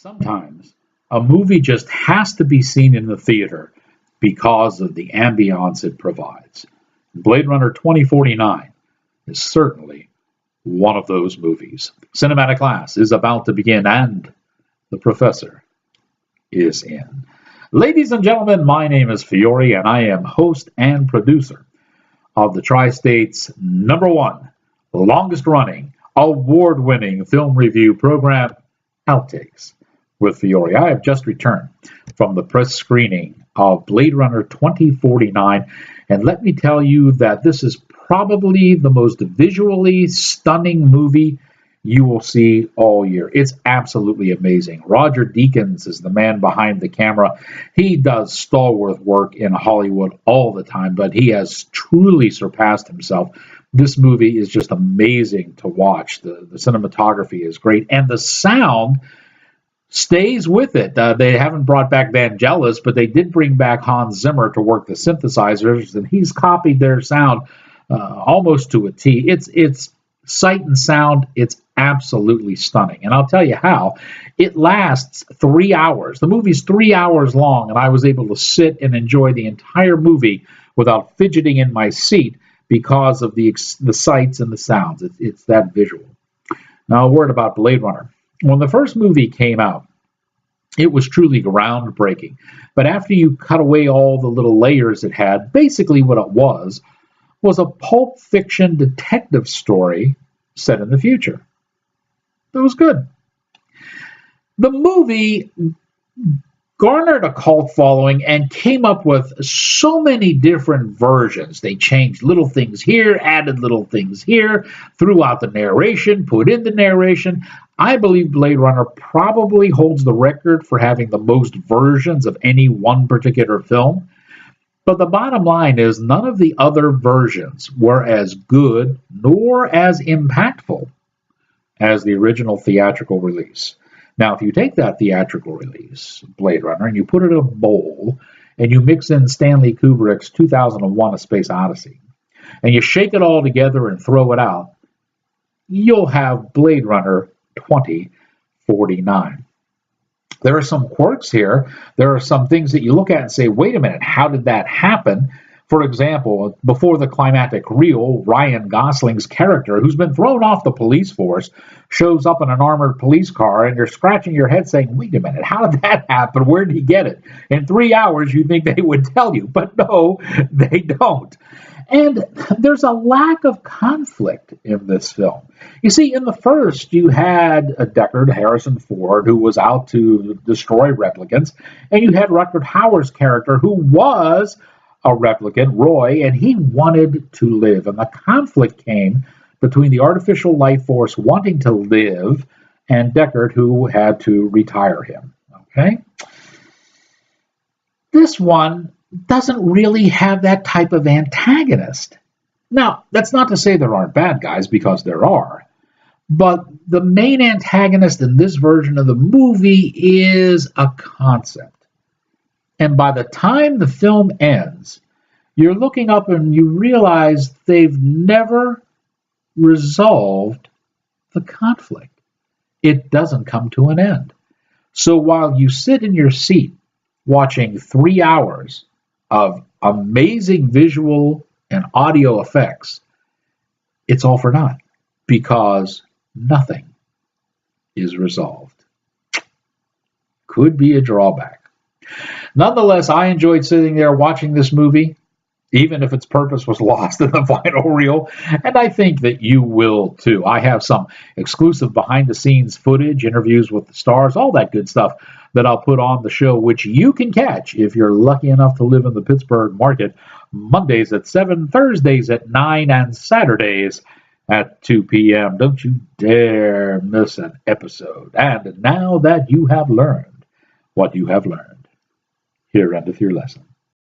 Sometimes a movie just has to be seen in the theater because of the ambiance it provides. Blade Runner 2049 is certainly one of those movies. Cinematic class is about to begin, and the professor is in. Ladies and gentlemen, my name is Fiore, and I am host and producer of the Tri-State's #1, longest running, award winning film review program, Outtakes with Fiore. I have just returned from the press screening of Blade Runner 2049, and let me tell you that this is probably the most visually stunning movie you will see all year. It's absolutely amazing. Roger Deakins is the man behind the camera. He does stalwart work in Hollywood all the time, but he has truly surpassed himself. This movie is just amazing to watch. The cinematography is great, and the sound stays with it. They haven't brought back Vangelis, but they did bring back Hans Zimmer to work the synthesizers, and he's copied their sound almost to a T. It's sight and sound. It's absolutely stunning, and I'll tell you how. It lasts 3 hours. The movie's 3 hours long, and I was able to sit and enjoy the entire movie without fidgeting in my seat because of the sights and the sounds. It's that visual. Now, a word about Blade Runner. When the first movie came out, it was truly groundbreaking. But after you cut away all the little layers it had, basically what it was a pulp fiction detective story set in the future. It was good. The movie garnered a cult following and came up with so many different versions. They changed little things here, added little things here, threw out the narration, put in the narration. I believe Blade Runner probably holds the record for having the most versions of any one particular film. But the bottom line is none of the other versions were as good nor as impactful as the original theatrical release. Now, if you take that theatrical release, Blade Runner, and you put it in a bowl, and you mix in Stanley Kubrick's 2001: A Space Odyssey, and you shake it all together and throw it out, you'll have Blade Runner 2049. There are some quirks here. There are some things that you look at and say, wait a minute, how did that happen? For example, before the climactic reel, Ryan Gosling's character, who's been thrown off the police force, shows up in an armored police car, and you're scratching your head saying, wait a minute, how did that happen? Where did he get it? In 3 hours, you think they would tell you, but no, they don't. And there's a lack of conflict in this film. You see, in the first, you had Deckard, Harrison Ford, who was out to destroy replicants, and you had Rutger Hauer's character, who was a replicant, Roy, and he wanted to live. And the conflict came between the artificial life force wanting to live and Deckard, who had to retire him. Okay? This one doesn't really have that type of antagonist. Now, that's not to say there aren't bad guys, because there are. But the main antagonist in this version of the movie is a concept. And by the time the film ends, you're looking up and you realize they've never resolved the conflict. It doesn't come to an end. So while you sit in your seat watching 3 hours of amazing visual and audio effects, it's all for naught, because nothing is resolved. Could be a drawback. Nonetheless, I enjoyed sitting there watching this movie, even if its purpose was lost in the final reel, and I think that you will too. I have some exclusive behind-the-scenes footage, interviews with the stars, all that good stuff that I'll put on the show, which you can catch if you're lucky enough to live in the Pittsburgh market, Mondays at 7, Thursdays at 9, and Saturdays at 2 p.m. Don't you dare miss an episode. And now that you have learned what you have learned, here endeth your lesson.